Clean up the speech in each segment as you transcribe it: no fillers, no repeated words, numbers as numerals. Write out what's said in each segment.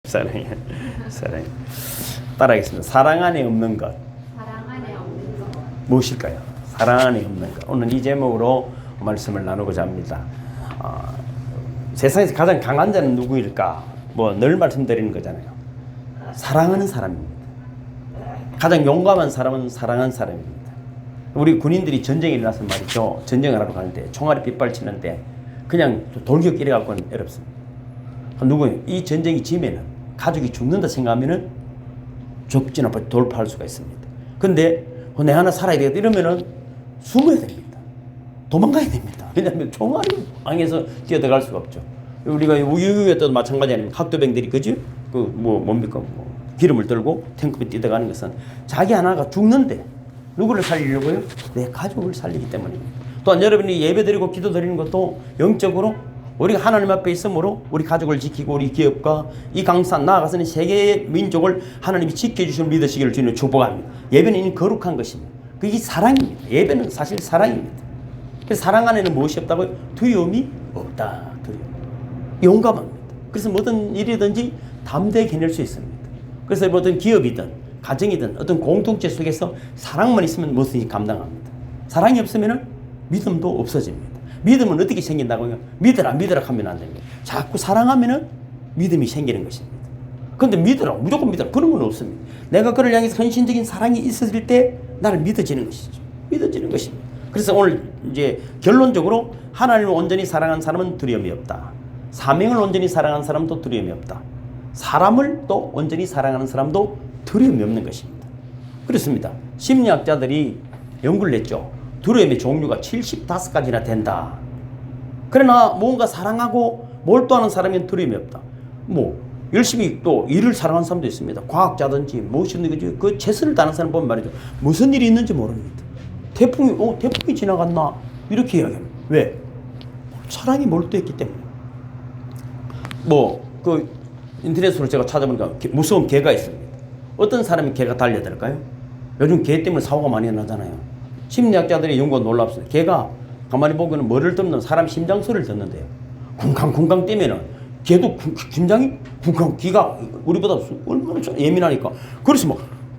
사랑해. 사랑해. 따라하겠습니다. 사랑 안에 없는 것. 사랑 안에 없는 것. 무엇일까요? 사랑 안에 없는 것. 오늘 이 제목으로 말씀을 나누고자 합니다. 세상에서 가장 강한 자는 누구일까? 뭐 늘 말씀드리는 거잖아요. 사랑하는 사람입니다. 가장 용감한 사람은 사랑하는 사람입니다. 우리 군인들이 전쟁이 일어나서 말이죠. 전쟁을 하러 가는데 총알이 빗발치는데 그냥 돌격 이래갖고는 어렵습니다. 누구예요? 이 전쟁이 지면은 가족이 죽는다 생각하면은 적진을 돌파할 수가 있습니다. 근데 내 하나 살아야 되겠다 이러면은 숨어야 됩니다. 도망가야 됩니다. 왜냐하면 총알이 방에서 뛰어들어갈 수가 없죠. 우리가 6.25 때도 마찬가지 아닙니까? 학도병들이 그지? 뭡니까? 기름을 들고 탱크에 뛰어가는 것은 자기 하나가 죽는데 누구를 살리려고요? 내 가족을 살리기 때문입니다. 또한 여러분이 예배드리고 기도드리는 것도 영적으로 우리가 하나님 앞에 있으므로 우리 가족을 지키고 우리 기업과 이 강산 나아가서는 세계의 민족을 하나님이 지켜주시는 믿으시기를 주님 축복합니다. 예배는 이미 거룩한 것입니다. 그게 사랑입니다. 예배는 사실 사랑입니다. 그래서 사랑 안에는 무엇이 없다고요? 두려움이 없다. 두려움. 용감합니다. 그래서 모든 일이든지 담대하게 해낼 수 있습니다. 그래서 어떤 기업이든 가정이든 어떤 공동체 속에서 사랑만 있으면 무엇이든지 감당합니다. 사랑이 없으면 믿음도 없어집니다. 믿음은 어떻게 생긴다고요? 믿으라 하면 안 됩니다. 자꾸 사랑하면 믿음이 생기는 것입니다. 그런데 믿으라 무조건 믿으라 그런 건 없습니다. 내가 그를 향해서 헌신적인 사랑이 있었을 때 나를 믿어지는 것이죠. 믿어지는 것입니다. 그래서 오늘 이제 결론적으로 하나님을 온전히 사랑한 사람은 두려움이 없다. 사명을 온전히 사랑한 사람도 두려움이 없다. 사람을 또 온전히 사랑하는 사람도 두려움이 없는 것입니다. 그렇습니다. 심리학자들이 연구를 했죠. 두려움의 종류가 75가지나 된다. 그러나 뭔가 사랑하고 몰두하는 사람은 두려움이 없다. 열심히 또 일을 사랑하는 사람도 있습니다. 과학자든지 무엇이든지 그 최선을 다하는 사람 보면 말이죠. 무슨 일이 있는지 모릅니다. 태풍이 지나갔나? 이렇게 이야기합니다. 왜? 사랑이 몰두했기 때문에. 인터넷으로 제가 찾아보니까 무서운 개가 있습니다. 어떤 사람이 개가 달려들까요? 요즘 개 때문에 사고가 많이 나잖아요. 심리학자들의 연구가 놀랍습니다. 개가 가만히 보면 뭐를 듣는 사람 심장 소리를 듣는데요. 쿵쾅쿵쾅 뛰면은 개도 심장이 쿵쾅 귀가 우리보다 얼마나 예민하니까 그래서 막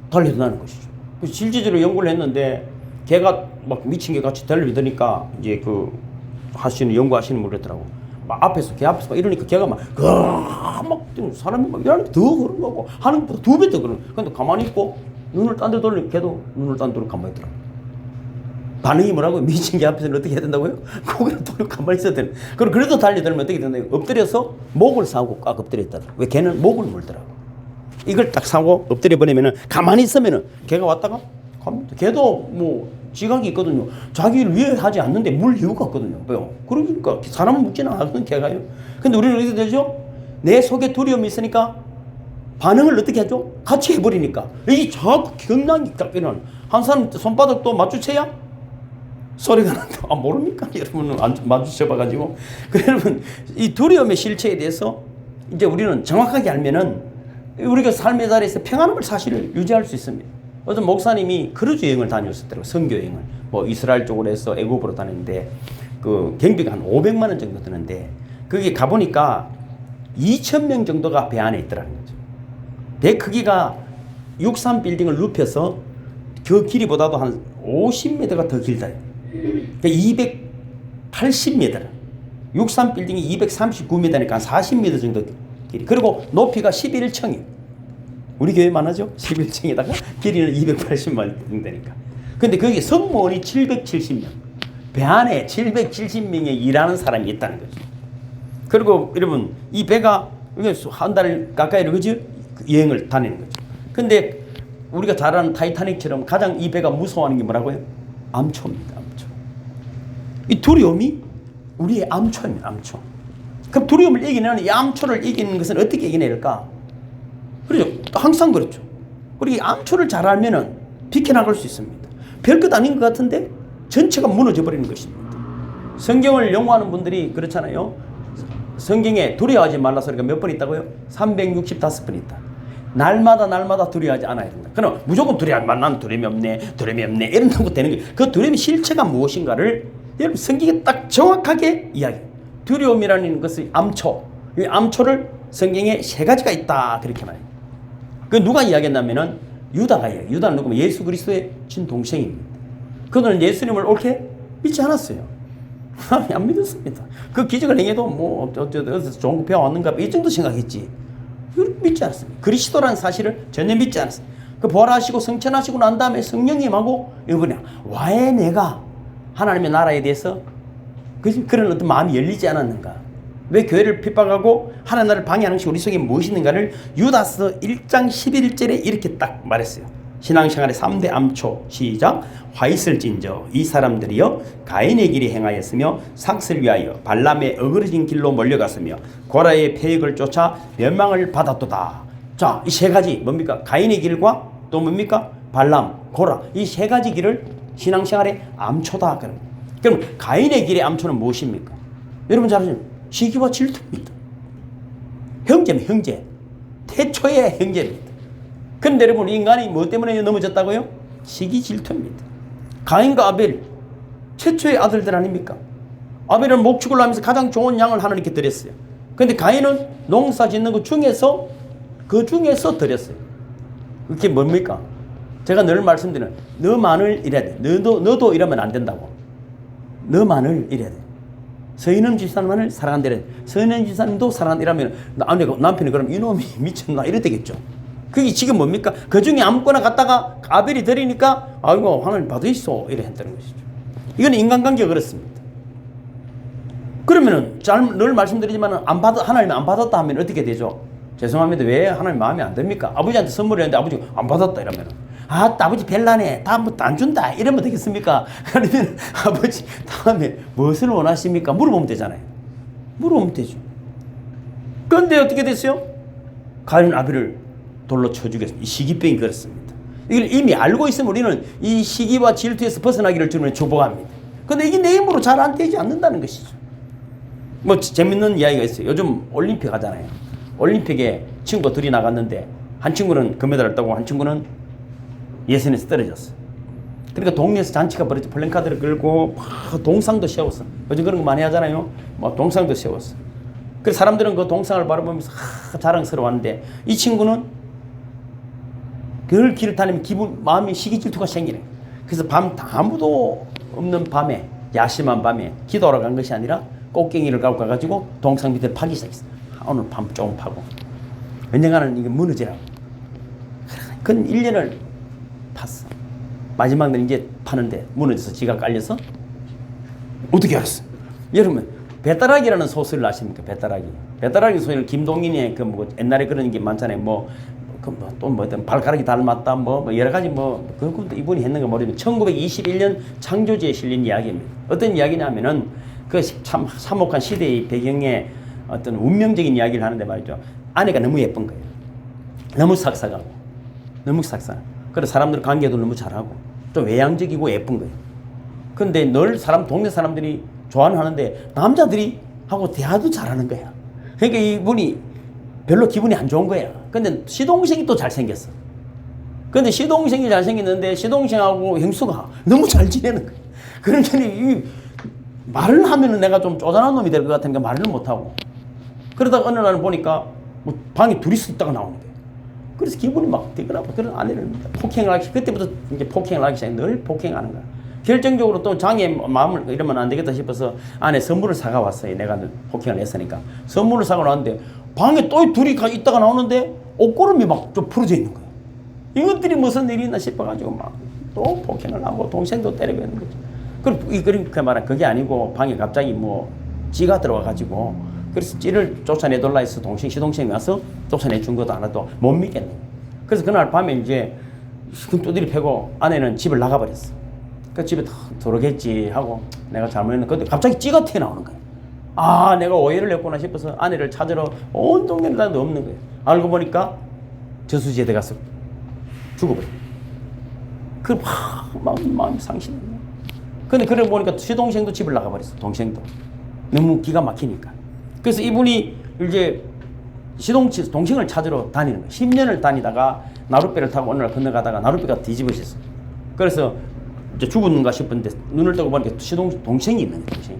달려드는 것이죠. 실질적으로 연구를 했는데 개가 막 미친 개 같이 달려드니까 이제 연구하시는 분이 그랬더라고. 개 앞에서 막 이러니까 걔가 막 사람이 막 이러니까 더 그런 거고 하는 것보다 2배 더 그런. 근데 가만히 있고 눈을 딴 데 돌리고 걔도 눈을 딴 데로 가만히 있더라고. 반응이 뭐라고요? 미친 개 앞에서는 어떻게 해야 된다고요? 고개를 돌리고 가만히 있어야 되는. 그래도 달려들면 어떻게 된다고요? 엎드려서 목을 사고 꽉 엎드렸다. 왜? 걔는 목을 물더라고. 이걸 딱 사고 엎드려 버리면은 가만히 있으면은 걔가 왔다가 갑니다. 걔도 지각이 있거든요. 자기를 위해 하지 않는데 물 이유가 없거든요. 왜요? 그러니까 사람은 묻지는 않거든 걔가요. 근데 우리는 어떻게 되죠? 내 속에 두려움이 있으니까 반응을 어떻게 하죠? 같이 해버리니까. 이게 자꾸 경랑이 딱 일어나는. 한 사람 손바닥도 마주쳐야 소리가 난다. 모릅니까? 여러분은 안 마주쳐봐가지고. 여러분, 이 두려움의 실체에 대해서 이제 우리는 정확하게 알면은 우리가 삶의 자리에서 평안함을 사실을 유지할 수 있습니다. 어떤 목사님이 크루즈 여행을 다녔었더라고요. 선교 여행을. 이스라엘 쪽으로 해서 애국으로 다녔는데 경비가 한 500만 원 정도 드는데 거기 가보니까 2,000명 정도가 배 안에 있더라는 거죠. 배 크기가 63빌딩을 눕혀서 그 길이보다도 한 50m가 더 길다. 그러니까 280m. 63빌딩이 239m니까 한 40m 정도 길이. 그리고 높이가 11층이에요. 우리 교회만 하죠? 11층에다가 길이는 280만 되니까. 근데 거기 성모원이 770명. 배 안에 770명의 일하는 사람이 있다는 거죠. 그리고 여러분, 이 배가 한 달 가까이로 그죠? 여행을 다니는 거죠. 근데 우리가 잘 아는 타이타닉처럼 가장 이 배가 무서워하는 게 뭐라고요? 암초입니다. 암초. 이 두려움이 우리의 암초입니다. 암초. 그럼 두려움을 이기는 이 암초를 이기는 것은 어떻게 이겨낼까? 그렇죠. 항상 그렇죠. 그리고 이 암초를 잘 알면은 비켜나갈 수 있습니다. 별것 아닌 것 같은데 전체가 무너져 버리는 것입니다. 성경을 연구하는 분들이 그렇잖아요. 성경에 두려워하지 말라 소리가 몇 번 있다고요? 365번 있다. 날마다 두려워하지 않아야 된다. 그럼 무조건 두려워하지 말라. 난 두려움이 없네. 이런다고 되는 거예요. 그 두려움의 실체가 무엇인가를 여러분 성경에 딱 정확하게 이야기해요. 두려움이라는 것의 암초. 이 암초를 성경에 세 가지가 있다. 그렇게 말해요. 그 누가 이야기했냐면은 유다가 이야기해요. 유다는 누구면 예수 그리스도의 친동생입니다. 그들은 예수님을 옳게 믿지 않았어요. 안 믿었습니다. 그 기적을 행해도 뭐 어디서 좋은 거 배워왔는가 이 정도 생각했지. 믿지 않았습니다. 그리스도라는 사실을 전혀 믿지 않았습니다. 그 부활하시고 성천하시고 난 다음에 성령님하고 이번에 왜 내가 하나님의 나라에 대해서 그런 어떤 마음이 열리지 않았는가? 왜 교회를 핍박하고 하나님 나라를 방해하는 것이 우리 속에 무엇이 있는가를 유다서 1장 11절에 이렇게 딱 말했어요. 신앙생활의 3대 암초 시작. 화 있을진저 이 사람들이여 가인의 길에 행하였으며 삭슬 위하여 발람의 어그러진 길로 몰려갔으며 고라의 패역을 쫓아 멸망을 받았도다. 자, 이 세 가지 뭡니까? 가인의 길과 또 뭡니까? 발람, 고라 이 세 가지 길을 신앙생활의 암초다. 그럼 가인의 길의 암초는 무엇입니까? 여러분 잘 아시죠? 시기와 질투입니다. 형제입니다. 형제. 태초의 형제입니다. 그런데 여러분 인간이 뭐 때문에 넘어졌다고요? 시기 질투입니다. 가인과 아벨 최초의 아들들 아닙니까? 아벨은 목축을 하면서 가장 좋은 양을 하나님께 드렸어요. 그런데 가인은 농사 짓는 것 중에서 드렸어요. 그게 뭡니까? 제가 늘 말씀드리는 너만을 이래야 돼. 너도 이러면 안 된다고. 너만을 이래야 돼. 서인음 집사님만을 사랑한다 이래야 돼. 서인음 집사님도 사랑한다 이러면 남편이 그럼 이놈이 미쳤나 이래 되겠죠. 그게 지금 뭡니까? 그 중에 아무거나 갖다가 아벨이 드리니까 아이고 하나님 받으시오 이래 했다는 것이죠. 이건 인간관계가 그렇습니다. 그러면은 늘 말씀드리지만 하나님이 안 받았다 하면 어떻게 되죠? 죄송합니다. 왜 하나님 마음에 안 듭니까? 아버지한테 선물을 했는데 아버지가 안 받았다 이러면 아버지 별나네 다음부터 안 준다 이러면 되겠습니까? 아니면 아버지 다음에 무엇을 원하십니까? 물어보면 되잖아요. 물어보면 되죠. 그런데 어떻게 됐어요? 가인 아벨을 돌로 쳐 죽였습니다. 이 시기병이 그렇습니다. 이걸 이미 알고 있으면 우리는 이 시기와 질투에서 벗어나기를 주님을 축복합니다. 그런데 이게 내 힘으로 잘 안 되지 않는다는 것이죠. 뭐 재밌는 이야기가 있어요. 요즘 올림픽 하잖아요. 올림픽에 친구가 둘이 나갔는데 한 친구는 금메달을 따고 한 친구는 예선에서 떨어졌어. 그러니까 동네에서 잔치가 벌어져 플랜카드를 끌고 막 동상도 세웠어. 요즘 그런 거 많이 하잖아요. 막 동상도 세웠어. 그래서 사람들은 그 동상을 바라보면서 자랑스러워하는데 이 친구는 그 길을 다니면 마음이 시기 질투가 생기네. 그래서 아무도 없는 밤에 야심한 밤에 기도하러 간 것이 아니라 꽃갱이를 갖고 가가지고 동상 밑에 파기 시작했어. 오늘 밤 조금 파고 언젠가는 이게 무너지라고. 그건 1년을 팠어. 마지막 날 이제 파는데 무너져서 지가 깔려서 어떻게 알았어? 여러분 배따라기라는 소설을 아십니까? 배따라기 소설 김동인의 그 뭐 옛날에 그런 게 많잖아요. 또 발가락이 닮았다 여러 가지 그것도 이분이 했는 거 모르지만 1921년 창조지에 실린 이야기입니다. 어떤 이야기냐면은 그 참 참혹한 시대의 배경에 어떤 운명적인 이야기를 하는데 말이죠. 아내가 너무 예쁜 거예요. 너무 삭삭하고 그래서 사람들 관계도 너무 잘하고 좀 외향적이고 예쁜 거예요. 근데 늘 동네 사람들이 좋아는 하는데 남자들이 하고 대화도 잘하는 거야. 그러니까 이분이 별로 기분이 안 좋은 거야. 근데 시동생이 또 잘생겼어. 근데 시동생이 잘생겼는데 시동생하고 형수가 너무 잘 지내는 거야. 그러니까 말을 하면은 내가 좀 쪼잔한 놈이 될 것 같으니까 말을 못하고. 그러다가 어느 날 보니까 방에 둘이서 있다가 나오는 거야. 그래서 기분이 막 되더라고. 그런 아내를 폭행을 하기, 그때부터 이제 폭행을 하기 시작해. 늘 폭행하는 거야. 결정적으로 또 장애 마음을 이러면 안 되겠다 싶어서 아내 선물을 사가 왔어요. 내가 폭행을 했으니까. 선물을 사가 왔는데 방에 또 둘이 있다가 나오는데 옷고름이 막 좀 풀어져 있는 거예요. 이것들이 무슨 일이 있나 싶어가지고 막 또 폭행을 하고 동생도 때리고 있는 거죠. 그러니까 말은 그게 아니고 방에 갑자기 쥐가 들어와가지고 그래서 쥐를 쫓아내돌라 해서 시동생이 와서 쫓아내 준 것도 하나도 못 믿겠네. 그래서 그날 밤에 이제 두드리 패고 아내는 집을 나가버렸어. 그 집에 들어오겠지 하고 내가 잘못했는데 근데 갑자기 쥐가 튀어나오는 거야. 내가 오해를 했구나 싶어서 아내를 찾으러 온 동네를 다니는데 없는 거예요. 알고 보니까 저수지에 들어가서 죽어버려. 마음이 상실했네. 근데 그래 보니까 시동생도 집을 나가버렸어. 동생도. 너무 기가 막히니까. 그래서 이분이 이제 동생을 찾으러 다니는 거예요. 10년을 다니다가 나룻배를 타고 어느 날 건너가다가 나룻배가 뒤집어졌어. 그래서 이제 죽었는가 싶은데 눈을 뜨고 보니까 동생이 있는 거예요. 동생이.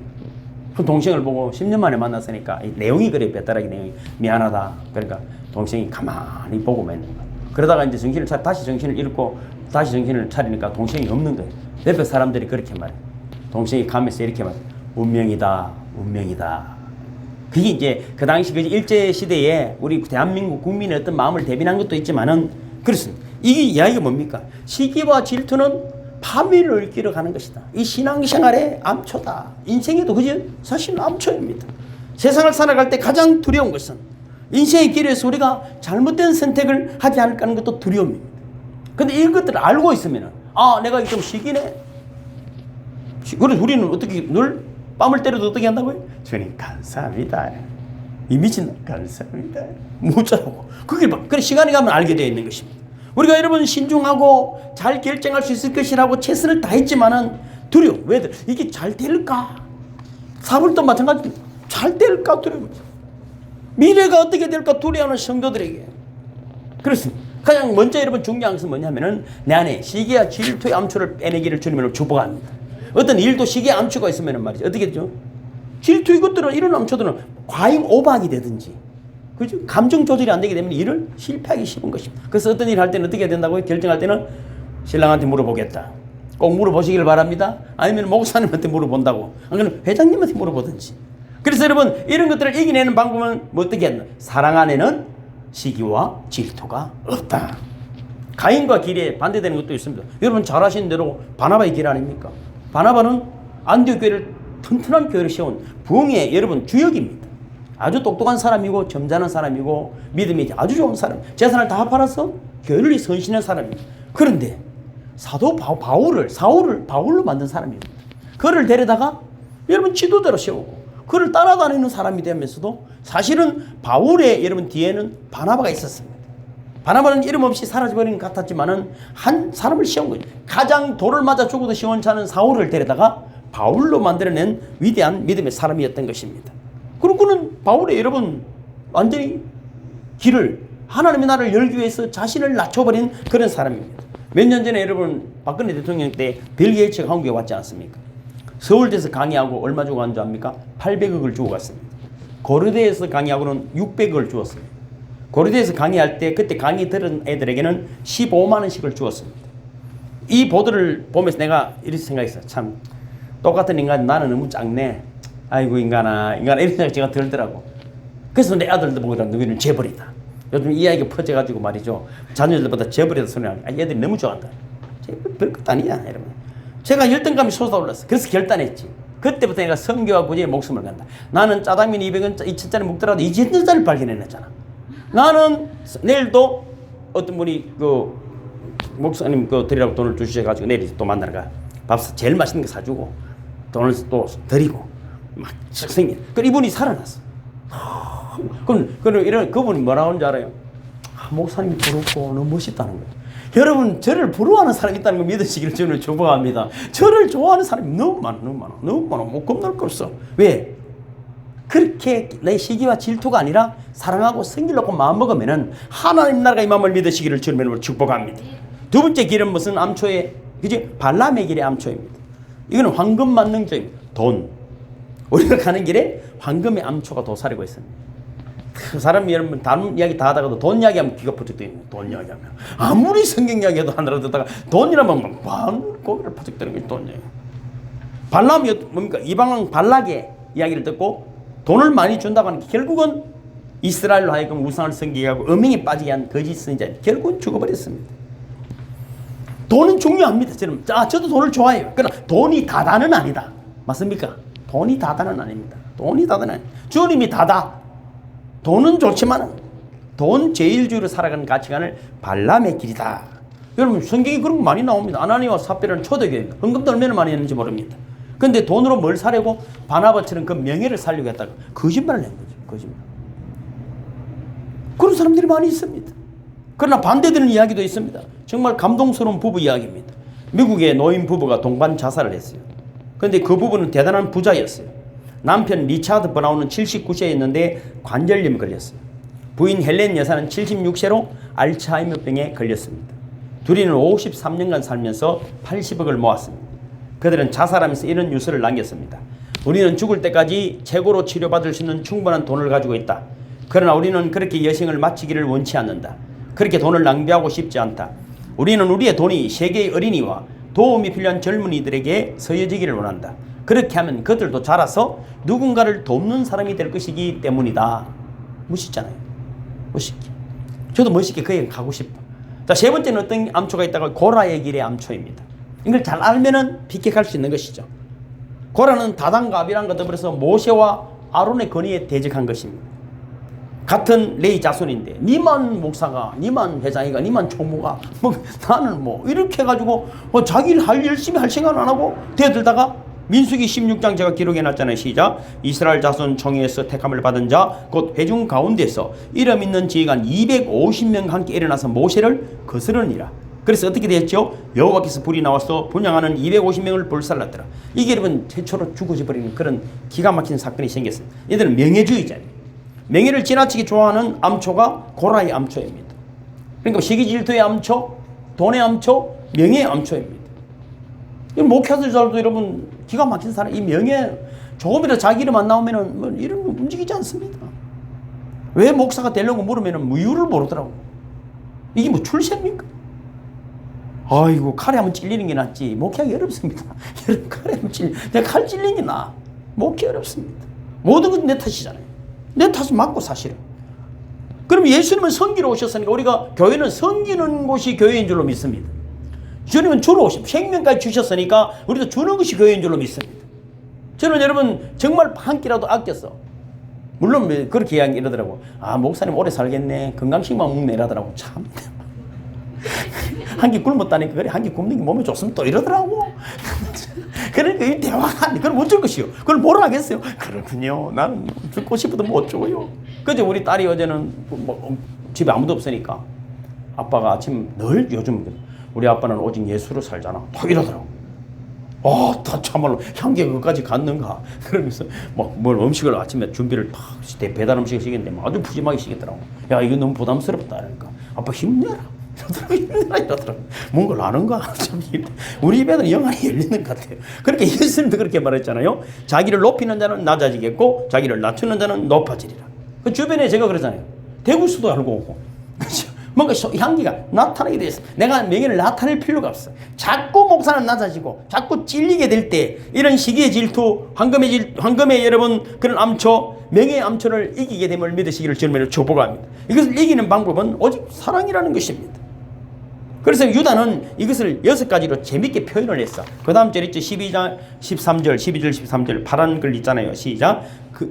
그 동생을 보고 10년 만에 만났으니까 이 내용이 그래, 뼈다귀 내용이. 미안하다. 그러니까 동생이 가만히 보고만 있는 거야. 그러다가 이제 다시 정신을 잃고 다시 정신을 차리니까 동생이 없는 거예요. 옆에 사람들이 그렇게 말해. 동생이 가면서 이렇게 말해. 운명이다, 운명이다. 그게 이제 그 당시 그 일제시대에 우리 대한민국 국민의 어떤 마음을 대변한 것도 있지만은 그렇습니다. 이게 이야기가 뭡니까? 시기와 질투는 파멸을 일으키러 가는 것이다. 이 신앙생활의 암초다. 인생에도 그죠? 사실은 암초입니다. 세상을 살아갈 때 가장 두려운 것은 인생의 길에서 우리가 잘못된 선택을 하지 않을까 하는 것도 두려움입니다. 근데 이것들을 알고 있으면 내가 좀 시기네. 그래서 우리는 어떻게 늘 뺨을 때려도 어떻게 한다고요? 주님 감사합니다. 이 미친 감사합니다. 못자라고. 그래 시간이 가면 알게 되어 있는 것입니다. 우리가 여러분 신중하고 잘 결정할 수 있을 것이라고 최선을 다했지만은 두려워. 왜? 이게 잘 될까? 사물도 마찬가지입니다. 잘 될까 두려워입니다. 미래가 어떻게 될까 두려워하는 성도들에게. 그렇습니다. 가장 먼저 여러분 중요한 것은 뭐냐면은 내 안에 시기와 질투의 암초를 빼내기를 주님으로 축복합니다. 어떤 일도 시기의 암초가 있으면 말이죠. 어떻게 되죠? 질투 이것들은 이런 암초들은 과잉 오버하게 되든지 그죠? 감정 조절이 안 되게 되면 일을 실패하기 쉬운 것입니다. 그래서 어떤 일을 할 때는 어떻게 해야 된다고요? 결정할 때는 신랑한테 물어보겠다. 꼭 물어보시길 바랍니다. 아니면 목사님한테 물어본다고. 아니면 회장님한테 물어보든지. 그래서 여러분 이런 것들을 이겨내는 방법은 뭐 어떻게 했나? 사랑 안에는 시기와 질투가 없다. 가인과 길에 반대되는 것도 있습니다. 여러분 잘 아시는 대로 바나바의 길 아닙니까? 바나바는 안디옥 교회를 튼튼한 교회를 세운 부흥의 여러분 주역입니다. 아주 똑똑한 사람이고 점잖은 사람이고 믿음이 아주 좋은 사람. 재산을 다 팔아서 교회를 선신한 사람입니다. 그런데 사도 사울을 바울로 만든 사람입니다. 그를 데려다가 여러분 지도자로 세우고 그를 따라다니는 사람이 되면서도 사실은 바울의 여러분 뒤에는 바나바가 있었습니다. 바나바는 이름 없이 사라져버린 것 같았지만은 한 사람을 세운 거예요. 가장 돌을 맞아 죽어도 시원찮은 사울을 데려다가 바울로 만들어낸 위대한 믿음의 사람이었던 것입니다. 그리고 그는 바울의 여러분 완전히 길을 하나님의 나라를 열기 위해서 자신을 낮춰버린 그런 사람입니다. 몇 년 전에 여러분 박근혜 대통령 때 빌 게이츠가 한국에 왔지 않습니까? 서울대에서 강의하고 얼마 주고 간 줄 압니까? 800억을 주고 갔습니다. 고려대에서 강의하고는 600억을 주었습니다. 고려대에서 강의할 때 그때 강의 들은 애들에게는 15만 원씩을 주었습니다. 이 보도를 보면서 내가 이렇게 생각했어요. 참 똑같은 인간 나는 너무 작네. 아이고 인간아 이런 생각 제가 들더라고. 그래서 내 아들도 보고 너희는 재벌이다. 요즘 이 아이가 퍼져가지고 말이죠. 자녀들보다 재벌이다 소리 하니까 얘들이 너무 좋아한다. 별것도 아니야 여러분. 제가 열등감이 솟아올랐어. 그래서 결단했지. 그때부터 내가 성교와 구제에 목숨을 건다. 나는 짜장면 200원 2,000짜리 먹더라도 2,000짜리를 발견해냈잖아. 나는 내일도 어떤 분이 그 목사님 그 드리라고 돈을 주셔가지고 내일 또 만나러 가. 밥 제일 맛있는 거 사주고 돈을 또 드리고 막 생긴. 그 이분이 살아났어. 그럼 이런 그분이 뭐라고 하는지 알아요? 목사님이 부럽고 너무 멋있다는 거예요. 여러분 저를 부러워하는 사람이 있다는 걸 믿으시기를 저는 축복합니다. 저를 좋아하는 사람이 너무 많아. 못 겁날 거 없어. 왜? 그렇게 내 시기와 질투가 아니라 사랑하고 성질놓고 마음먹으면은 하나님 나라가 임함을 믿으시기를 주님으로 축복합니다. 두 번째 길은 무슨 암초의 그지? 발람의 길의 암초입니다. 이거는 황금 만능적입니다. 돈. 우리가 가는 길에 황금의 암초가 도사리고 있습니다. 그 사람이 여러분 다른 이야기 다 하다가도 돈 이야기하면 귀가 퍼뜩 뜨는 거예요. 돈 이야기하면 아무리 성경 이야기해도 하나라도 듣다가 돈이라면 막 고개를 퍼뜩 뜨는 거예요. 돈 이야기. 발람이 뭡니까? 이방왕 발락의 이야기를 듣고 돈을 많이 준다고 하는 게 결국은 이스라엘로 하여금 우상을 섬기게 하고 음행에 빠지게 한 거짓 선지자 결국은 죽어버렸습니다. 돈은 중요합니다. 저도 돈을 좋아해요. 그러나 돈이 다다는 아니다. 맞습니까? 돈이 다다는 아닙니다. 돈이 다다는 아닙니다. 주님이 다다. 돈은 좋지만 돈 제일주의로 살아가는 가치관을 발람의 길이다. 여러분 성경에 그런 거 많이 나옵니다. 아나니와 삽비라는 초대교회 헌금도 얼마나 많이 했는지 모릅니다. 근데 돈으로 뭘 사려고 바나바처럼 그 명예를 살려고 했다가 거짓말을 한 거죠. 거짓말. 그런 사람들이 많이 있습니다. 그러나 반대되는 이야기도 있습니다. 정말 감동스러운 부부 이야기입니다. 미국의 노인 부부가 동반 자살을 했어요. 그런데 그 부부는 대단한 부자였어요. 남편 리차드 브라운은 79세였는데 관절염에 걸렸어요. 부인 헬렌 여사는 76세로 알츠하이머병에 걸렸습니다. 둘이는 53년간 살면서 80억을 모았습니다. 그들은 자살하면서 이런 유서를 남겼습니다. 우리는 죽을 때까지 최고로 치료받을 수 있는 충분한 돈을 가지고 있다. 그러나 우리는 그렇게 여생을 마치기를 원치 않는다. 그렇게 돈을 낭비하고 싶지 않다. 우리는 우리의 돈이 세계의 어린이와 도움이 필요한 젊은이들에게 서여지기를 원한다. 그렇게 하면 그들도 자라서 누군가를 돕는 사람이 될 것이기 때문이다. 멋있잖아요. 멋있게. 저도 멋있게 그 여행 가고 싶어. 자, 세 번째는 어떤 암초가 있다가 고라의 길의 암초입니다. 이걸 잘 알면은 비켜갈 수 있는 것이죠. 고라는 다단과 아비람과 더불어서 모세와 아론의 권위에 대적한 것입니다. 같은 레위 자손인데 니만 목사가, 니만 회장이가, 니만 총무가 나는 이렇게 해가지고 자기 일 열심히 할 생각 안 하고 대들다가 민수기 16장 제가 기록해놨잖아요. 시작. 이스라엘 자손 총회에서 택함을 받은 자 곧 회중 가운데서 이름 있는 지휘관 250명 함께 일어나서 모세를 거스르니라. 그래서 어떻게 됐죠? 여호와께서 불이 나와서 분향하는 250명을 불살랐더라. 이게 여러분 최초로 죽어져 버리는 그런 기가 막힌 사건이 생겼습니다. 이들은 명예주의자예요. 명예를 지나치게 좋아하는 암초가 고라의 암초입니다. 그러니까 시기질투의 암초, 돈의 암초, 명예의 암초입니다. 목회자들도 여러분 기가 막힌 사람, 이 명예 조금이라도 자기 이름 안 나오면은 이런 거 움직이지 않습니다. 왜 목사가 되려고 물으면은 이유를 모르더라고. 이게 출세입니까? 아이고 칼에 한번 찔리는 게 낫지 목회하기 어렵습니다. 여러분 칼에 한번 내가 칼 찔리는 게 나아. 목회 어렵습니다. 모든 건 내 탓이잖아요. 내 탓은 맞고 사실은. 그럼 예수님은 섬기러 오셨으니까 우리가 교회는 섬기는 곳이 교회인 줄로 믿습니다. 주님은 주로 오십 생명까지 주셨으니까 우리도 주는 것이 교회인 줄로 믿습니다. 저는 여러분 정말 한 끼라도 아꼈어. 물론 그렇게 이러더라고. 아 목사님 오래 살겠네. 건강식만 먹네 이러더라고. 참. 한 끼 굶었다니까 그래 한 끼 굶는 게 몸에 좋으면 또 이러더라고. 그러니까 이 대화가 그럼 어쩔 것이요. 그걸 뭐라 하겠어요. 그렇군요. 나는 죽고 싶어도 못 죽어요. 그제 우리 딸이 어제는 집에 아무도 없으니까 아빠가 아침 늘 요즘 우리 아빠는 오직 예수로 살잖아. 또 이러더라고. 다 참말로 향기가 그까지 갔는가. 그러면서 뭘 음식을 아침에 준비를 탁 배달 음식을 시켰는데 아주 푸짐하게 시켰더라고. 야 이거 너무 부담스럽다. 그러니까 아빠 힘내라. 이러더라고. 뭔가를 아는가? 참 우리 입에는 영안이 열리는 것 같아요. 그렇게 예수님도 그렇게 말했잖아요. 자기를 높이는 자는 낮아지겠고 자기를 낮추는 자는 높아지리라. 그 주변에 제가 그러잖아요. 대구수도 알고 오고. 그렇죠? 뭔가 향기가 나타나게 되어 있어. 내가 명예를 나타낼 필요가 없어. 자꾸 목사는 낮아지고 자꾸 찔리게 될 때 이런 시기의 질투, 황금의 여러분 그런 암초, 명예의 암초를 이기게 됨을 믿으시기를 주님으로 축복합니다. 이것을 이기는 방법은 오직 사랑이라는 것입니다. 그래서 유다는 이것을 6가지로 재밌게 표현을 했어. 그 다음 절 있죠. 12장 13절, 12절 13절 파란 글 있잖아요. 시작.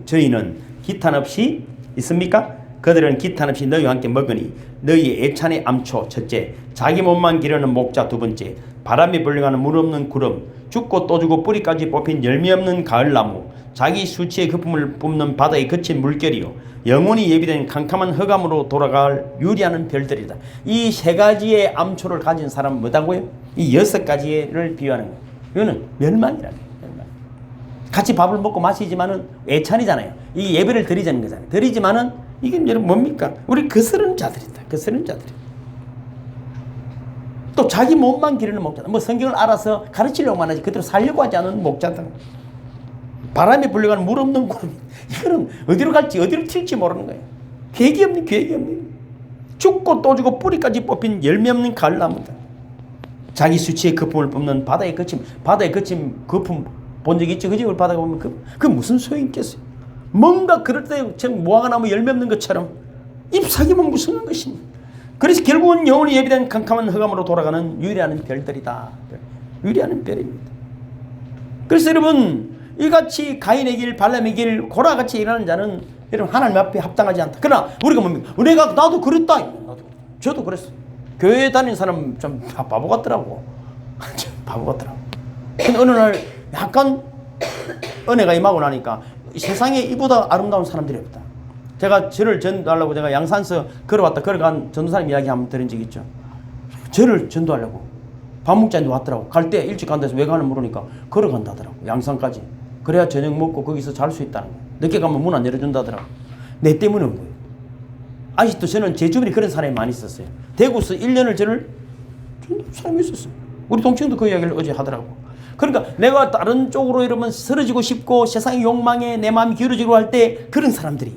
저희는 기탄 없이 있습니까? 그들은 기탄 없이 너희와 함께 먹으니 너희의 애찬의 암초 첫째, 자기 몸만 기르는 목자 두 번째, 바람이 불려가는 물 없는 구름, 죽고 또 죽고 뿌리까지 뽑힌 열매 없는 가을나무, 자기 수치의 거품을 뿜는 바다의 거친 물결이요 영원히 예비된 캄캄한 흑암으로 돌아갈 유리하는 별들이다. 이 3가지의 암초를 가진 사람은 뭐다고요? 이 6가지를 비유하는 거예요. 이거는 멸망이라는 거예요. 멸망. 같이 밥을 먹고 마시지만은 애찬이잖아요. 이 예배를 드리자는 거잖아요. 드리지만은 이게 여러분 뭡니까? 우리 거스르는 자들이다. 거스르는 자들이. 또 자기 몸만 기르는 목자다. 성경을 알아서 가르치려고만 하지 그대로 살려고 하지 않은 목자다. 바람에 불려가는 물 없는 구름. 이거는 어디로 갈지 어디로 튈지 모르는 거예요. 계획이 없는. 죽고 또 죽고 뿌리까지 뽑힌 열매 없는 가을나무다. 자기 수치의 거품을 뿜는 바다의 거침 거품 본 적 있죠? 그지? 바다에 보면 그 무슨 소용이 있겠어요? 뭔가 그럴 때 무화과나무 열매 없는 것처럼 잎사귀만 무성한 것입니다. 그래서 결국은 영원히 예비된 캄캄한 흑암으로 돌아가는 유리하는 별들이다. 유리하는 별입니다. 그래서 여러분 이같이 가인의 길, 발람의 길, 고라같이 일하는 자는 여러분 하나님 앞에 합당하지 않다. 그러나 우리가 뭡니까? 나도 그랬다. 저도 그랬어. 교회 다니는 사람 좀 바보 같더라고. 바보 같더라고. 근데 어느 날 약간 은혜가 임하고 나니까 세상에 이보다 아름다운 사람들이 없다. 제가 저를 전도하려고 제가 양산서 걸어간 전도사님 이야기 한번 들은 적이 있죠. 저를 전도하려고 밥 먹자는데 왔더라고. 갈 때 일찍 간다 해서 왜 가는 물으니까 걸어간다더라고. 양산까지. 그래야 저녁 먹고 거기서 잘 수 있다는 거예요. 늦게 가면 문 안 열어준다더라고. 내 때문에 온 거예요. 아직도 저는 제 주변에 그런 사람이 많이 있었어요. 대구에서 1년을 저를 전도하는 사람이 있었어요. 우리 동생도 그 이야기를 어제 하더라고. 그러니까 내가 다른 쪽으로 이러면 쓰러지고 싶고 세상의 욕망에 내 마음이 기울어지고 할 때 그런 사람들이,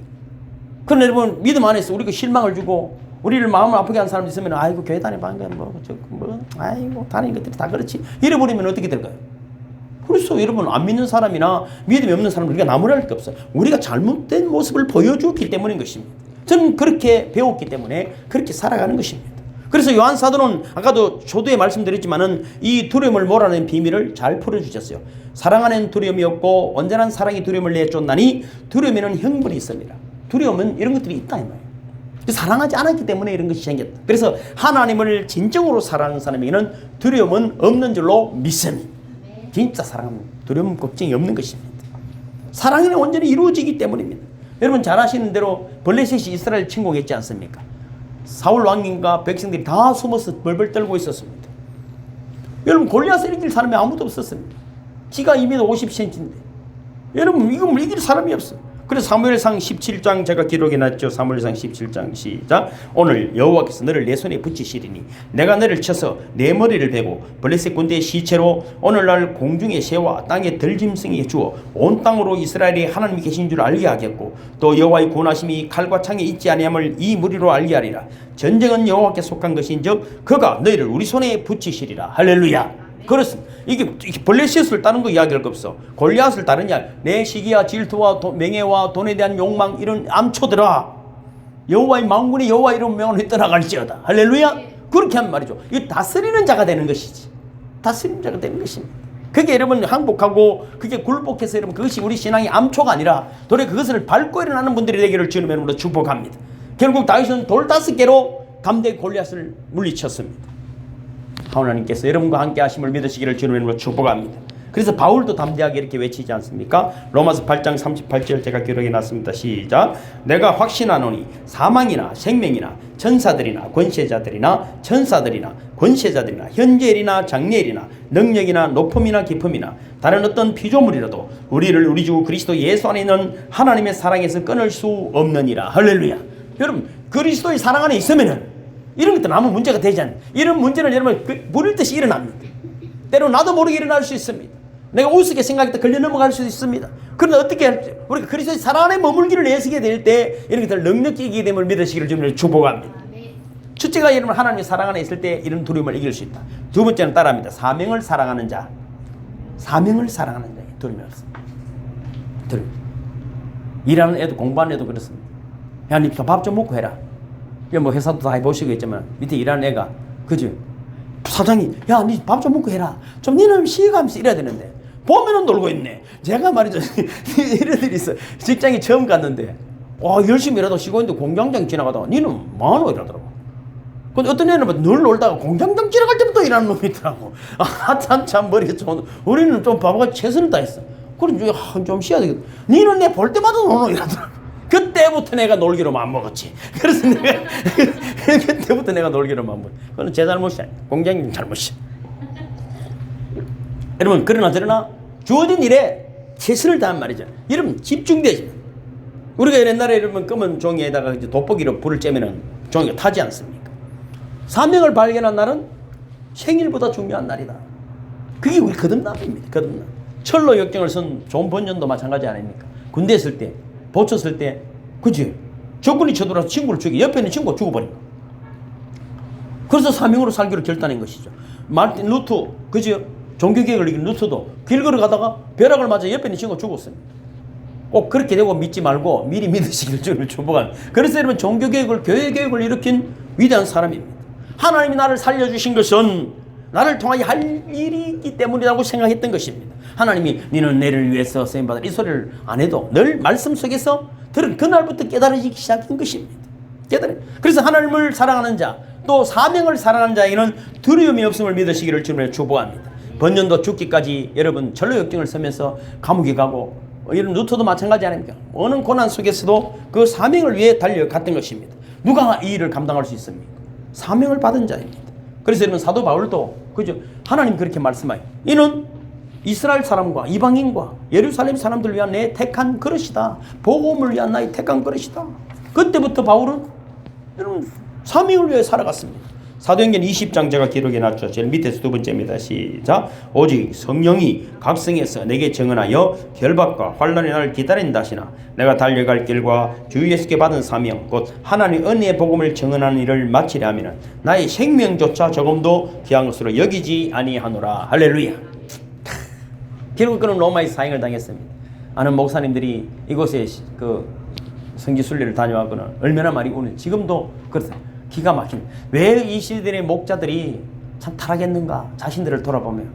그런 여러분 믿음 안에서 우리가 실망을 주고 우리를 마음을 아프게 한 사람이 있으면 아이고 교회 다니는 게 아이고 다니는 것들이 다 그렇지 이래버리면 어떻게 될까요? 그래서 여러분 안 믿는 사람이나 믿음이 없는 사람은 우리가 나무랄 게 없어요. 우리가 잘못된 모습을 보여주기 때문인 것입니다. 저는 그렇게 배웠기 때문에 그렇게 살아가는 것입니다. 그래서 요한 사도는 아까도 초두에 말씀드렸지만은 이 두려움을 몰아내는 비밀을 잘 풀어주셨어요. 사랑 안에는 두려움이 없고 온전한 사랑이 두려움을 내쫓나니 두려움에는 형벌이 있습니다. 두려움은 이런 것들이 있다 이 말이에요. 사랑하지 않았기 때문에 이런 것이 생겼다. 그래서 하나님을 진정으로 사랑하는 사람에게는 두려움은 없는 줄로 믿습니다. 진짜 사랑은 두려움 걱정이 없는 것입니다. 사랑은 온전히 이루어지기 때문입니다. 여러분 잘 아시는 대로 블레셋이 이스라엘 침공했지 않습니까? 사울 왕님과 백성들이 다 숨어서 벌벌 떨고 있었습니다. 여러분 골리앗을 이길 사람이 아무도 없었습니다. 키가 2m 50cm인데 여러분 이걸 이길 사람이 없어요. 그래서 사무엘상 17장 제가 기록해놨죠. 사무엘상 17장 시작. 오늘 여호와께서 너를 내 손에 붙이시리니 내가 너를 쳐서 내 머리를 베고 블레셋 군대의 시체로 오늘날 공중의 새와 땅의 들짐승에게 주어 온 땅으로 이스라엘이 하나님이 계신 줄 알게 하겠고 또 여호와의 권하심이 칼과 창에 있지 아니함을 이 무리로 알게 하리라. 전쟁은 여호와께 속한 것인즉 그가 너희를 우리 손에 붙이시리라. 할렐루야. 그렇습니다. 이게 블레셋을 따른 거 이야기할 거 없어. 골리앗을 따르냐? 내 시기와 질투와 명예와 돈에 대한 욕망 이런 암초들아 여호와의 만군의 여호와 이름 명을 떠나갈지어다. 할렐루야. 그렇게 한 말이죠. 이 다스리는 자가 되는 것이지. 다스리는 자가 되는 것입니다. 그게 여러분 항복하고 그게 굴복해서 여러분 그것이 우리 신앙의 암초가 아니라 도리어 그것을 밟고 일어나는 분들이 되기를 주님의 이름으로 축복합니다. 결국 다윗은 돌 5개로 담대히 골리앗을 물리쳤습니다. 하나님께서 여러분과 함께 하심을 믿으시기를 주님의 이름으로 축복합니다. 그래서 바울도 담대하게 이렇게 외치지 않습니까? 로마서 8장 38절 제가 기록해 놨습니다. 시작. 내가 확신하노니 사망이나 생명이나 천사들이나 권세자들이나 천사들이나 권세자들이나 현재일이나 장래일이나 능력이나 높음이나 깊음이나 다른 어떤 피조물이라도 우리를 우리 주 그리스도 예수 안에 있는 하나님의 사랑에서 끊을 수 없느니라. 할렐루야. 여러분 그리스도의 사랑 안에 있으면은 이런 것들은 아무 문제가 되지 않아요. 이런 문제는 여러분 물을 듯이 일어납니다. 때로 나도 모르게 일어날 수 있습니다. 내가 우습게 생각했다 걸려 넘어갈 수도 있습니다. 그런데 어떻게 할지 우리가 그리스도의 사랑 안에 머물기를 애쓰게 될 때 이런 것들을 넉넉히 이기게 됨을 믿으시기를 주님을 축복합니다. 첫째가 여러분 하나님의 사랑 안에 있을 때 이런 두려움을 이길 수 있다. 두 번째는 따라합니다. 사명을 사랑하는 자. 사명을 사랑하는 자에 두려움이 없습니다. 두려움. 일하는 애도 공부하는 애도 그렇습니다. 야, 니 밥 좀 먹고 해라. 뭐 회사도 다 해보시겠지만 밑에 일하는 애가 그죠? 사장이 야 니 밥 좀 먹고 해라. 좀 니는 쉬어가면서 일해야 되는데 보면은 놀고 있네. 제가 말이죠. 이런 일이 있어. 직장에 처음 갔는데 열심히 일하다 쉬고 있는데 공장장 지나가다가 니는 뭐하노 이러더라고. 근데 어떤 애는 늘 놀다가 공장장 지나갈 때부터 일하는 놈이 있더라고. 참 머리가 좋은. 우리는 좀 바보같이 최선을 다했어. 그럼 좀 쉬어야 되겠다. 니는 내 볼 때마다 노노 이러더라고. 그때부터 내가 놀기로 마음먹었지. 그래서 내가 그때부터 내가 놀기로 마음먹었지. 그건 제 잘못이 아니야. 공장님 잘못이야. 여러분 그러나 주어진 일에 최선을 다한 말이죠. 여러분 집중되지. 우리가 옛날에 여러분 검은 종이에다가 이제 돋보기로 불을 쬐면은 종이가 타지 않습니까? 사명을 발견한 날은 생일보다 중요한 날이다. 그게 우리 거듭남입니다. 거듭남. 철로 역정을 쓴 존 번연도 마찬가지 아닙니까? 군대 있을 때 보쳤을 때, 그치? 적군이 쳐들어와서 친구를 죽여, 옆에 있는 친구가 죽어버린 거. 그래서 사명으로 살기로 결단한 것이죠. 마르틴 루터, 그치? 종교개혁을 이긴 루터도 길 걸어가다가 벼락을 맞아 옆에 있는 친구가 죽었습니다. 꼭 그렇게 되고 믿지 말고 미리 믿으시기를 주님을 축복합니다. 그래서 여러분 종교개혁을, 교회개혁을 일으킨 위대한 사람입니다. 하나님이 나를 살려주신 것은 나를 통하여 할 일이 있기 때문이라고 생각했던 것입니다. 하나님이 너는 내를 위해서 쓰임받을 이 소리를 안 해도 늘 말씀 속에서 들은 그날부터 깨달아지기 시작한 것입니다. 그래서 하나님을 사랑하는 자, 또 사명을 사랑하는 자에게는 두려움이 없음을 믿으시기를 주님을 축복합니다. 번년도 죽기까지 여러분 전로 역정을 쓰면서 감옥에 가고 이런 루터도 마찬가지 아닙니까? 어느 고난 속에서도 그 사명을 위해 달려갔던 것입니다. 누가 이 일을 감당할 수 있습니까? 사명을 받은 자입니다. 그래서 여러분 사도 바울도 그죠? 하나님 그렇게 말씀하여 이는 이스라엘 사람과 이방인과 예루살렘 사람들을 위한 내 택한 그릇이다. 복음을 위한 나의 택한 그릇이다. 그때부터 바울은 여러분 사명을 위해 살아갔습니다. 사도행전 20장 제가 기록해 놨죠. 제일 밑에서 두 번째입니다. 시작. 오직 성령이 각성해서 내게 증언하여 결박과 환난의 날을 기다린다 하시나 내가 달려갈 길과 주 예수께 받은 사명 곧 하나님의 은혜의 복음을 증언하는 일을 마치려 하면 나의 생명조차 조금도 귀한 것으로 여기지 아니하노라. 할렐루야. 결국 그는 로마의 사형을 당했습니다. 아는 목사님들이 이곳에 그 성지 순례를 다녀왔거나 얼마나 많이 오는 지금도 그렇다. 기가 막힌. 왜 이 시대의 목자들이 참 타락했는가 자신들을 돌아보면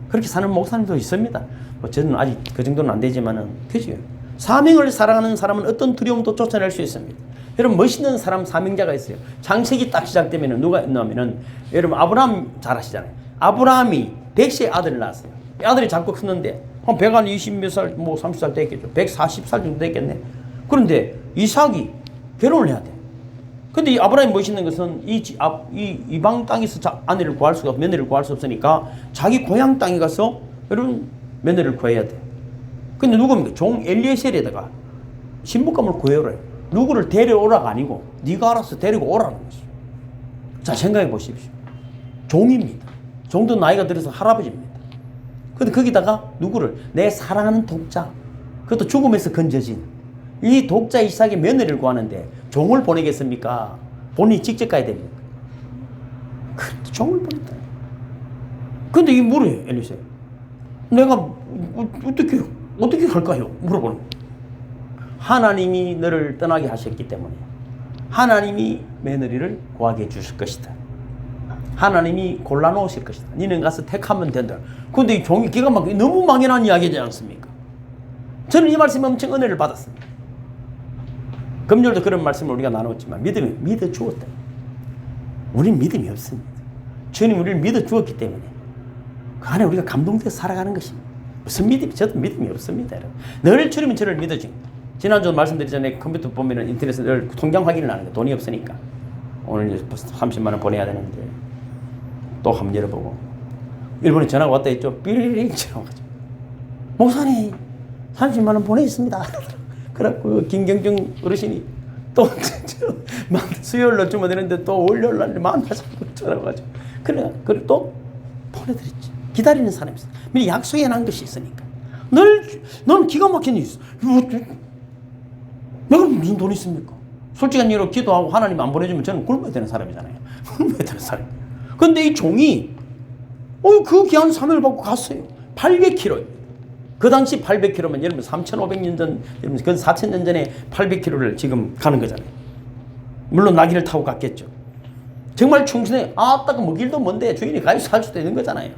그렇게 사는 목사님도 있습니다. 뭐 저는 아직 그 정도는 안 되지만은 그죠. 사명을 사랑하는 사람은 어떤 두려움도 쫓아낼 수 있습니다. 여러분 멋있는 사람 사명자가 있어요. 창세기 딱 시작되면은 누가 있냐면은 여러분 아브라함 잘 아시잖아요. 아브라함이 100세의 아들을 낳았어요. 아들이 자꾸 컸는데 한 120몇 살, 뭐 30살 됐겠죠. 140살 정도 됐겠네. 그런데 이삭이 결혼을 해야 돼. 근데 이 아브라함이 멋있는 것은 이 이방 땅에서 아내를 구할 수가 없고 며느리를 구할 수 없으니까 자기 고향 땅에 가서 여러분 며느리를 구해야 돼. 근데 누굽니까? 종 엘리에셀에다가 신부감을 구해오라. 누구를 데려오라가 아니고 네가 알아서 데리고 오라는 것이죠. 자 생각해 보십시오. 종입니다. 종도 나이가 들어서 할아버지입니다. 근데 거기다가 누구를 내 사랑하는 독자 그것도 죽음에서 건져진 이 독자 이삭의 며느리를 구하는데 종을 보내겠습니까? 본인이 직접 가야 됩니까? 근데 종을 보냈다. 근데 이 물어요, 엘리세. 내가 어떻게 할까요? 물어보는 거예요. 하나님이 너를 떠나게 하셨기 때문에 하나님이 며느리를 구하게 해주실 것이다. 하나님이 골라놓으실 것이다. 니는 가서 택하면 된다. 근데 이 종이 기가 막히게 너무 막연한 이야기지 않습니까? 저는 이 말씀에 엄청 은혜를 받았습니다. 금요일도 그런 말씀을 우리가 나눴지만 믿음이 믿어 주었다. 우리는 믿음이 없습니다. 주님 우리를 믿어 주었기 때문에 그 안에 우리가 감동돼서 살아가는 것입니다. 무슨 믿음이 저도 믿음이 없습니다. 여러분. 늘 주님은 저를 믿어줍니다. 지난주 말씀드리기 전에 컴퓨터 보면 인터넷에 늘 통장 확인을 하는 거예요. 돈이 없으니까 오늘 30만 원 보내야 되는데 또 한번 열어보고 일본에 전화가 왔다 했죠. 삐리링 전화가 왔죠. 목사님 30만 원 보내있습니다. 그래갖고 김경중 어르신이 또 수요일로 주면 되는데 또 월요일 날 만나자고 전화가지고 그래 또 보내드렸지. 기다리는 사람이 있어. 미리 약속해 놓은 것이 있으니까. 넌 기가 막힌 일 있어. 내가 무슨 돈이 있습니까? 솔직한 이유로 기도하고 하나님 안 보내주면 저는 굶어야 되는 사람이잖아요. 굶어야 되는 사람. 근데 이 종이 그 귀한 사명을 받고 갔어요. 800km. 그 당시 800km면 여러분 3,500년 전, 여러분 그 4,000년 전에 800km를 지금 가는 거잖아요. 물론 나귀를 타고 갔겠죠. 정말 충신해. 아따 그 길도 먼데 주인이 가서 살 수도 있는 거잖아요.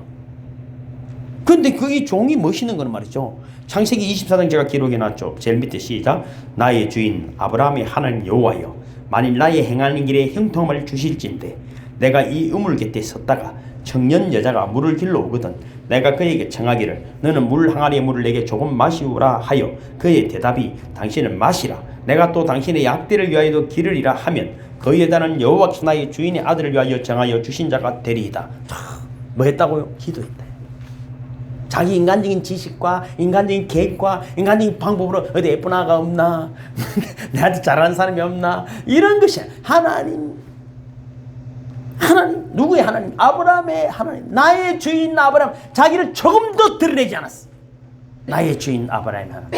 근데 그 이 종이 멋있는 거는 말이죠. 창세기 24장 제가 기록해 놨죠. 제일 밑에 시작. 나의 주인 아브라함의 하나님 여호와여 만일 나의 행하는 길에 형통함을 주실진데 내가 이 우물 곁에 섰다가 청년 여자가 물을 길러 오거든 내가 그에게 청하기를 너는 물 항아리의 물을 내게 조금 마시우라 하여 그의 대답이 당신은 마시라 내가 또 당신의 약대를 위하여도 기르리라 하면 그에 따른 여호와께서 나의 주인의 아들을 위하여 정하여 주신 자가 되리이다. 뭐 했다고요? 기도했다. 자기 인간적인 지식과 인간적인 계획과 인간적인 방법으로 어디 예쁜 아가 없나 내한테 잘하는 사람이 없나 이런 것이 하나님 누구의 하나님? 아브라함의 하나님. 나의 주인 아브라함. 자기를 조금도 드러내지 않았어. 나의 주인 아브라함의 하나님.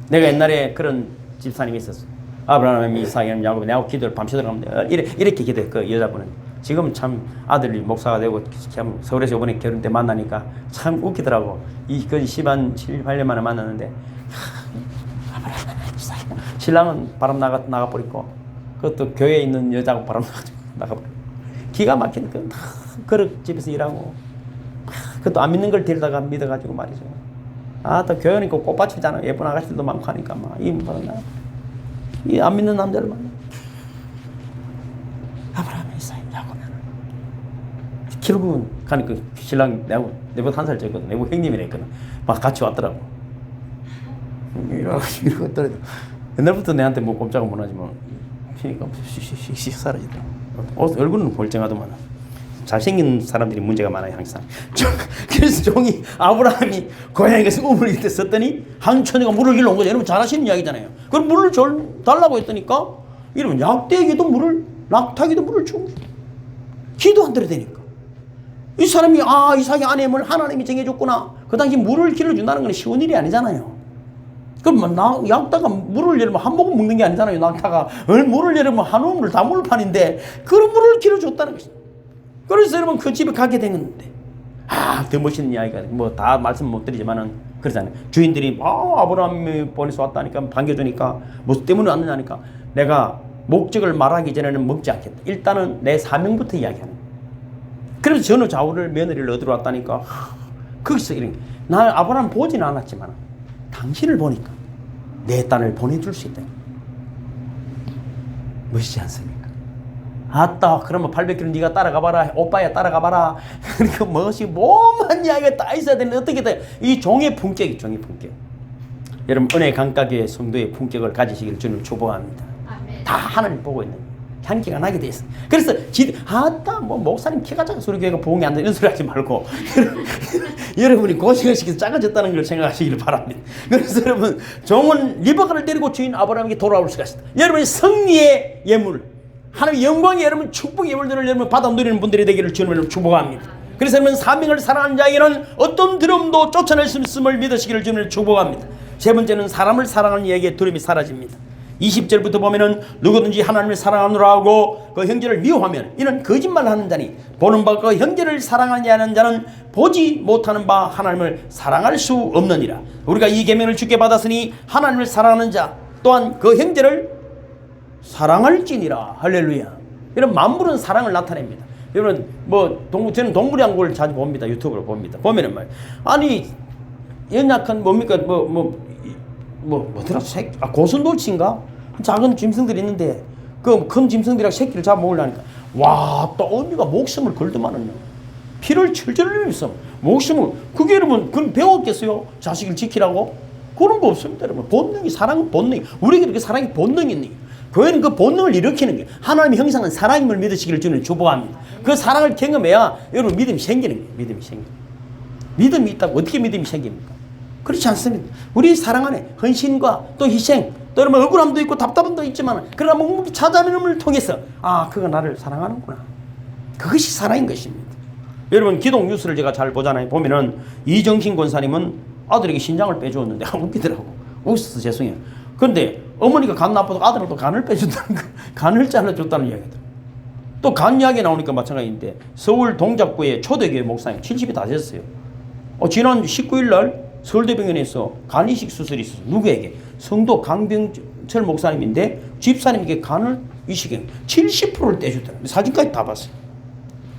내가 옛날에 그런 집사님이 있었어. 아브라함이 이삭이 야곱 내하고 기도를 밤새도록 하면 이렇게 기도해. 그 여자분은 지금 참 아들이 목사가 되고 참 서울에서 이번에 결혼 때 만나니까 참 웃기더라고. 그 10한 7, 8년 만에 만났는데 아브라함 이삭. 신랑은 바람 나가버리고 그것도 교회에 있는 여자하고 바람 나가버리고 기가 막히는 그릇 집에서 일하고 그것도 안 믿는 걸 데려다가 믿어가지고 말이죠. 또 교회니까 꽃받치잖아. 예쁜 아가씨들도 많고 하니까 이 안 믿는 남자를 만나. 아브라함 이삭 야곱 결국은 가니까 신랑 내보다 1살 적거든. 내보다 형님이라 했거든. 막 같이 왔더라고. 이러고 떨어져. 옛날부터 내한테 뭐 꼼짝은 못하지만 피니까 씩 사라지더라고. 얼굴은 멀쩡하더만 잘생긴 사람들이 문제가 많아요 항상. 그래서 종이 아브라함이 고향에 가서 우물 곁에 썼더니 한 처녀가 물을 길러 온 거죠. 여러분 잘 아시는 이야기잖아요. 그럼 물을 달라고 했더니까 이러면 약대에게도 물을 낙타에게도 물을 주고 기도 안 들어대니까. 이 사람이 이삭의 아내임을 하나님이 정해줬구나. 그 당시 물을 길러준다는 건 쉬운 일이 아니잖아요. 그럼 낙타가 물을 열면 한 모금 먹는 게 아니잖아요. 낙타가 물을 열면 한 우물 다 물판인데 그런 물을 길어줬다는 것입니다. 그래서 여러분 그 집에 가게 된 건데 더 멋있는 이야기가 뭐 다 말씀 못 드리지만은 그러잖아요. 주인들이 아브라함이 보내서 왔다니까 반겨주니까 무슨 때문에 왔느냐니까 내가 목적을 말하기 전에는 먹지 않겠다. 일단은 내 사명부터 이야기하는 거예요. 그래서 전후 좌우를 며느리를 얻으러 왔다니까 거기서 이런 나 아브라함 보지는 않았지만 당신을 보니까 내 딸을 보내줄 수 있다. 멋있지 않습니까? 아따 그러면 800km 네가 따라가봐라. 오빠야 따라가봐라. 그러니까 무엇이 뭐만 이야기가 다 있어야 되는데 어떻게 돼? 이 종의 품격이 종의 품격. 여러분 은혜 강가교회 성도의 품격을 가지시기를 주님을 축복합니다. 다 하나님 보고 있는 향기가 나게 돼 있어. 그래서 아따 뭐 목사님 키가 작아서 우리 교회가 부흥이 안 돼 이런 소리 하지 말고 여러분이 고생을 시켜서 작아졌다는 걸 생각하시기를 바랍니다. 그래서 여러분 종은 리버가를 데리고 주인 아브라함에게 돌아올 수가 있습니다. 여러분의 승리의 예물 하나님의 영광의 여러분 축복의 예물들을 여러분 받아 누리는 분들이 되기를 주님을 축복합니다. 그래서 여러분 사명을 사랑하는 자에게는 어떤 두려움도 쫓아낼 수 있음을 믿으시기를 주님을 축복합니다. 세 번째는 사람을 사랑하는 이에게 두려움이 사라집니다. 20절부터 보면은 누구든지 하나님을 사랑하노라 하고 그 형제를 미워하면 이는 거짓말하는 자니 보는 바 그 형제를 사랑하지 않는 자는 보지 못하는 바 하나님을 사랑할 수 없느니라. 우리가 이 계명을 주께 받았으니 하나님을 사랑하는 자 또한 그 형제를 사랑할지니라. 할렐루야. 이런 만물은 사랑을 나타냅니다. 여러분 저는 동물양고를 자주 봅니다. 유튜브로 봅니다. 보면은 말 아니 연약한 뭡니까 뭐더라 고슴도치인가 작은 짐승들이 있는데 그 큰 짐승들이랑 새끼를 잡아 먹으려니까 와 또 언니가 목숨을 걸더만은요. 피를 철철 흘리면서 목숨을 그게 여러분 그건 배웠겠어요? 자식을 지키라고? 그런 거 없습니다. 여러분 본능이 사랑은 본능이 우리에게 그 사랑이 본능이 있는 교회는 그 본능을 일으키는 게 하나님의 형상은 사랑임을 믿으시기를 주는 축복합니다. 그 사랑을 경험해야 여러분 믿음이 생기는 거예요. 믿음이 생겨요. 믿음이 있다고 어떻게 믿음이 생깁니까? 그렇지 않습니다. 우리 사랑 안에 헌신과 또 희생 또 여러분 억울함도 있고 답답함도 있지만 그러나 묵묵히 찾아내는 통해서 그가 나를 사랑하는구나. 그것이 사랑인 것입니다. 여러분 기독 뉴스를 제가 잘 보잖아요. 보면은 이정신 권사님은 아들에게 신장을 빼주었는데 웃기더라고. 웃어서 죄송해요. 그런데 어머니가 간 나빠도 아들은 또 간을 빼준다는 거. 간을 잘라줬다는 이야기들. 또 간 이야기 나오니까 마찬가지인데 서울 동작구의 초대교회 목사님 70이 다 됐어요. 지난 19일 날 서울대병원에서 간 이식 수술이 있었어요. 누구에게? 성도 강병철 목사님인데 집사님에게 간을 이식해 70%를 떼주더라고요. 사진까지 다 봤어요.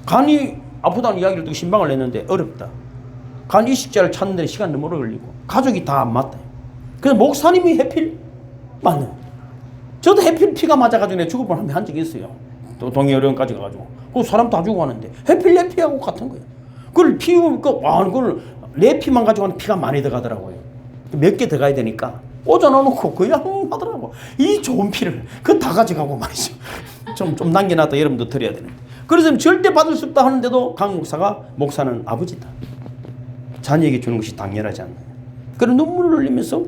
간이 아프다는 이야기를 듣고 신방을 냈는데 어렵다. 간 이식자를 찾는 데 시간 너무 오래 걸리고 가족이 다 안 맞다. 그래서 목사님이 해필 맞네. 저도 해필 피가 맞아가지고 내가 죽을 뻔한 한 적이 있어요. 또 동해어령까지 가가지고 그 사람 다 죽어가는데 해필 내 피하고 같은 거예요. 그걸 그걸 내 피만 가지고 하는 피가 많이 들어가더라고요. 몇 개 들어가야 되니까 꽂아놓고 그냥 하더라고. 이 좋은 피를 그거 다 가져가고 말이죠. 좀 남겨놨다 여러분도 드려야 되는데. 그래서 절대 받을 수 없다 하는데도 강 목사가 목사는 아버지다. 자녀에게 주는 것이 당연하지 않나요? 그런 눈물을 흘리면서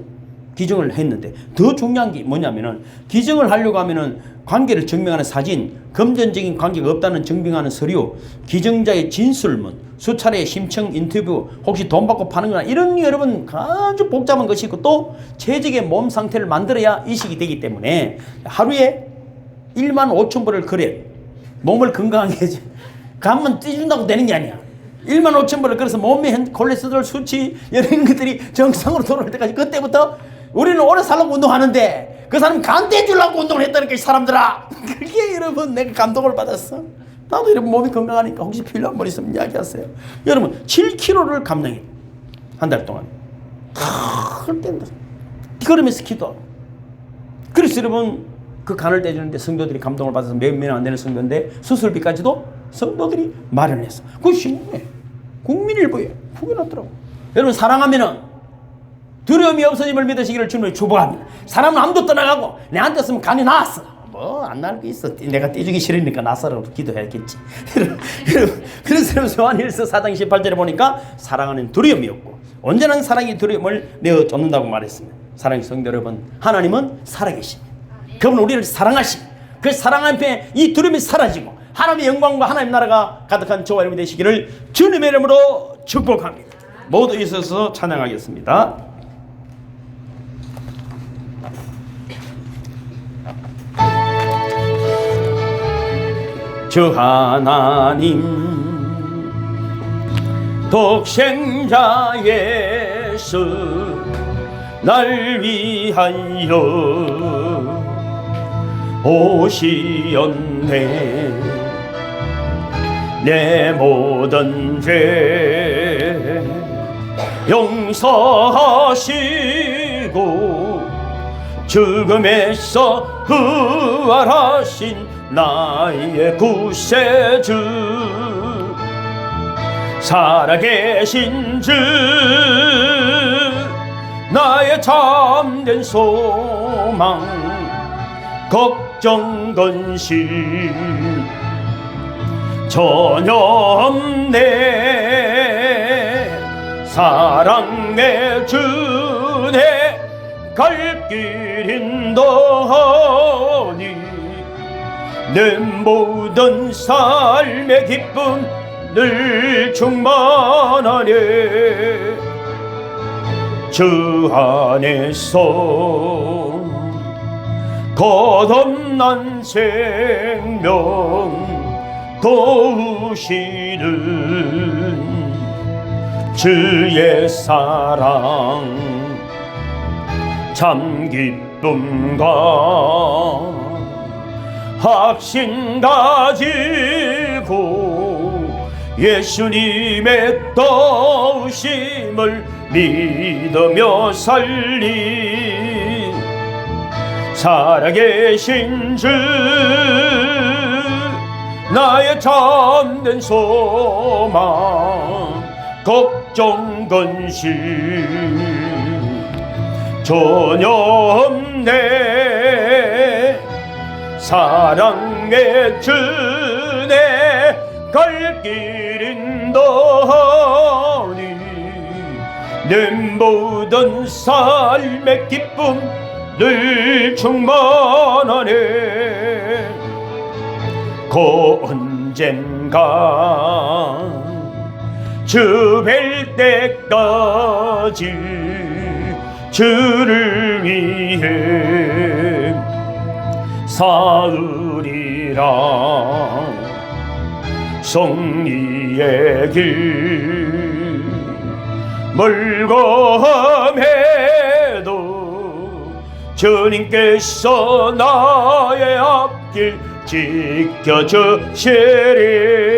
기증을 했는데 더 중요한 게 뭐냐면은 기증을 하려고 하면은 관계를 증명하는 사진, 금전적인 관계가 없다는 증명하는 서류, 기증자의 진술문, 수차례의 심청 인터뷰, 혹시 돈 받고 파는 거나 이런 여러분 아주 복잡한 것이 있고 또 최적의 몸 상태를 만들어야 이식이 되기 때문에 하루에 15,000번을 걸어요. 몸을 건강하게 해야지. 간만 떼준다고 되는 게 아니야. 15,000번을 걸어서 몸의 콜레스테롤 수치 이런 것들이 정상으로 돌아올 때까지 그때부터 우리는 오래 살려고 운동하는데 그 사람 간 떼주려고 운동을 했다니까 이 사람들아. 그게 여러분 내가 감동을 받았어. 나도 여러분 몸이 건강하니까 혹시 필요한 분 있으면 이야기하세요. 여러분 7kg를 감량해. 한 달 동안. 뗀다. 그러면서 기도하고. 그래서 여러분 그 간을 떼주는데 성도들이 감동을 받아서 몇 명 안 되는 성도인데 수술비까지도 성도들이 마련했어. 그거 신문에 국민일보에 후기 났더라고. 여러분 사랑하면은 두려움이 없어짐을 믿으시기를 주님을 축복합니다. 사람은 암도 떠나가고 내한테 쓰면 간이 나았어. 뭐 안 나을 게 있어. 내가 떼주기 싫으니까 나서라고 기도해야겠지. 그래서 요한일서 4장 18절에 보니까 사랑하는 두려움이 없고 언제나 사랑이 두려움을 내어쫓는다고 말했습니다. 사랑하는 성도 여러분, 하나님은 살아계십니다. 그분은 우리를 사랑하시고 그 사랑 앞에 이 두려움이 사라지고 하나님의 영광과 하나님의 나라가 가득한 저와 여러분이 되시기를 주님의 이름으로 축복합니다. 모두 있어서 찬양하겠습니다. 주 하나님 독생자 예수 날 위하여 오시었네. 내 모든 죄 용서하시고 죽음에서 부활하신 나의 구세주 살아계신 주 나의 참된 소망 걱정 근심 전혀 없네. 사랑의 주내 갈 길인더니 내 모든 삶의 기쁨 늘 충만하네. 주 안에서 거듭난 생명 도우시는 주의 사랑 참 기쁨과 확신 가지고 예수님의 도우심을 믿으며 살리 살아계신 주 나의 참된 소망 걱정 근심 전혀 없네. 사랑의 주내 갈 길인더니 내 모든 삶의 기쁨 늘 충만하네. 언젠가 주 뵐 때까지 주를 위해 사으리라. 성리의 길 멀고 험해도 주님께서 나의 앞길 지켜주시리.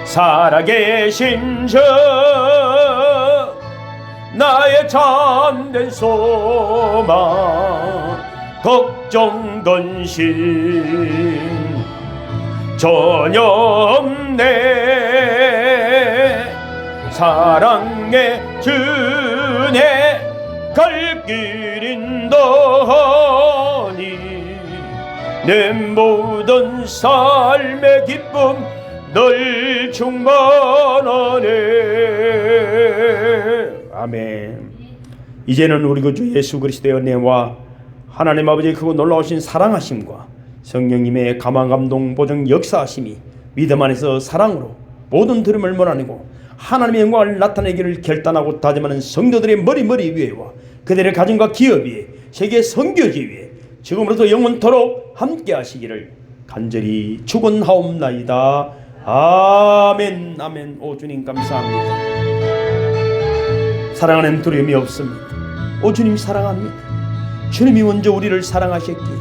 살아계신 주 나의 참된 소망 걱정 근심 전혀 없네. 사랑의 주내 갈 길인더니 내 모든 삶의 기쁨 늘 충만하네. 아멘. 이제는 우리 구주 예수 그리스도의 은혜와 하나님 아버지의 크고 놀라우신 사랑하심과 성령님의 감화 감동 보정 역사하심이 믿음 안에서 사랑으로 모든 들음을 몰아내고 하나님의 영광을 나타내기를 결단하고 다짐하는 성도들의 머리 위에와 그들의 가정과 기업 위에 세계 선교지 위에 지금으로부터 영원토록 함께 하시기를 간절히 축원하옵나이다. 아멘. 아멘. 오 주님 감사합니다. 사랑하는 두려움이 없습니다. 오 주님 사랑합니다. 주님이 먼저 우리를 사랑하셨기에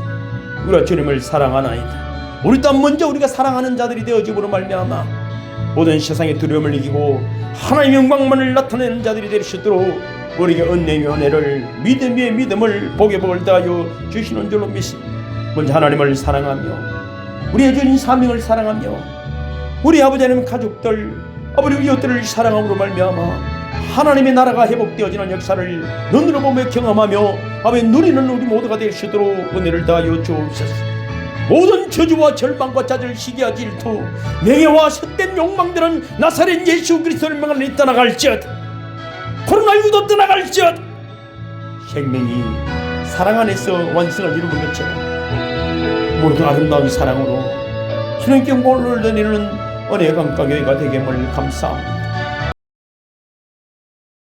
우리가 주님을 사랑하나이다. 우리 또한 먼저 우리가 사랑하는 자들이 되어짐으로 말미암아 모든 세상의 두려움을 이기고 하나님의 영광만을 나타내는 자들이 될 수 있도록 우리에게 은혜의 은혜를 믿음의 믿음을 복의 복을 더하여 주시는 줄로 믿습니다. 먼저 하나님을 사랑하며 우리의 주인 사명을 사랑하며 우리 아버지 하나님 가족들 아버지 이웃들을 사랑함으로 말미암아 하나님의 나라가 회복되어지는 역사를 눈으로 보며 경험하며 아버지 누리는 우리 모두가 될 수 있도록 은혜를 다하여 주옵소서. 모든 저주와 절망과 좌절 시기와 질투 명예와 헛된 욕망들은 나사렛 예수 그리스도를 명하니 떠나갈지어다. 코로나19도 떠나갈지어다. 생명이 사랑 안에서 완성을 이루는 것처럼 모두 아름다운 사랑으로 주님께 물을 드리는 은혜 강가교회가 되게 뭘 감사합니다.